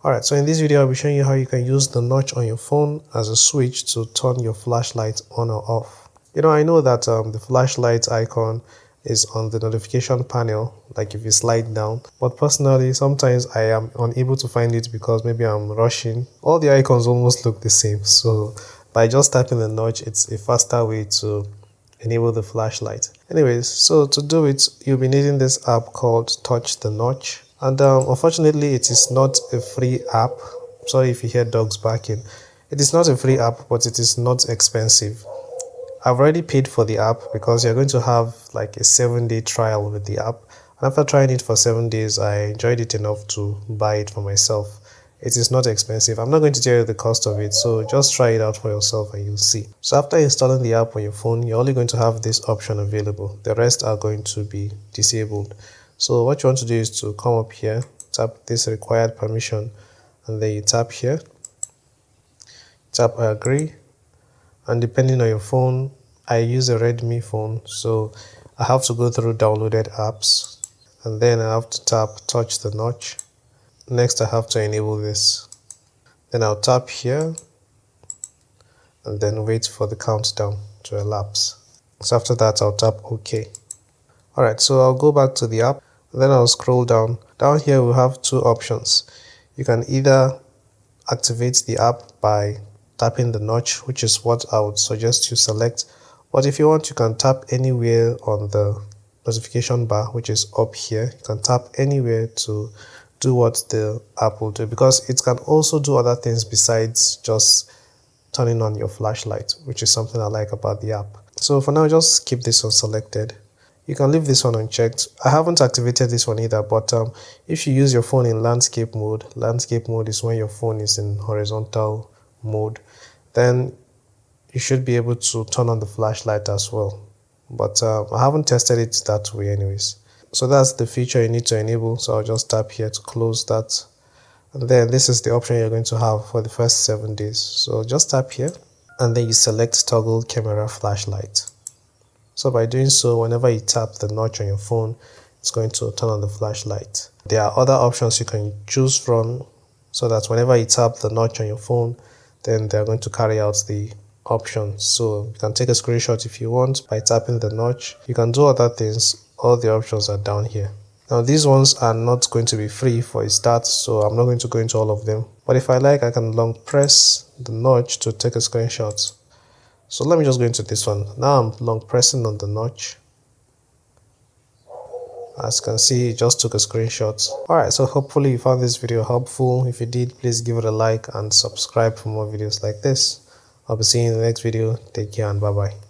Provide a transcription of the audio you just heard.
Alright, so in this video I'll be showing you how you can use the notch on your phone as a switch to turn your flashlight on or off. I know that the flashlight icon is on the notification panel, like if you slide down, but personally sometimes I am unable to find it because maybe I'm rushing. All the icons almost look the same, so by just tapping the notch, it's a faster way to enable the flashlight. Anyways, so to do it, you'll be needing this app called Touch the Notch. And unfortunately, it is not a free app. Sorry if you hear dogs barking. It is not a free app, but it is not expensive. I've already paid for the app because you're going to have like a 7-day trial with the app. And after trying it for 7 days, I enjoyed it enough to buy it for myself. It is not expensive. I'm not going to tell you the cost of it, so just try it out for yourself and you'll see. So after installing the app on your phone, you're only going to have this option available. The rest are going to be disabled. So what you want to do is to come up here, tap this required permission, and then you tap here, tap agree. And depending on your phone, I use a Redmi phone, so I have to go through downloaded apps, and then I have to tap touch the notch. Next I have to enable this. Then I'll tap here and then wait for the countdown to elapse. So after that I'll tap OK. Alright, so I'll go back to the app. Then I'll scroll down. Down here we have two options. You can either activate the app by tapping the notch, which is what I would suggest you select. But if you want, you can tap anywhere on the notification bar, which is up here. You can tap anywhere to do what the app will do, because it can also do other things besides just turning on your flashlight, which is something I like about the app. So for now, just keep this one selected. You can leave this one unchecked. I haven't activated this one either, but if you use your phone in landscape mode is when your phone is in horizontal mode, then you should be able to turn on the flashlight as well. But I haven't tested it that way anyways. So that's the feature you need to enable. So I'll just tap here to close that. And then this is the option you're going to have for the first 7 days. So just tap here and then you select toggle camera flashlight. So by doing so, whenever you tap the notch on your phone, it's going to turn on the flashlight. There are other options you can choose from, so that whenever you tap the notch on your phone, then they're going to carry out the options. So you can take a screenshot if you want by tapping the notch. You can do other things. All the options are down here. Now these ones are not going to be free for a start, so I'm not going to go into all of them. But if I like, I can long press the notch to take a screenshot. So let me just go into this one. Now I'm long pressing on the notch. As you can see, it just took a screenshot. Alright, so hopefully you found this video helpful. If you did, please give it a like and subscribe for more videos like this. I'll be seeing you in the next video. Take care and bye bye.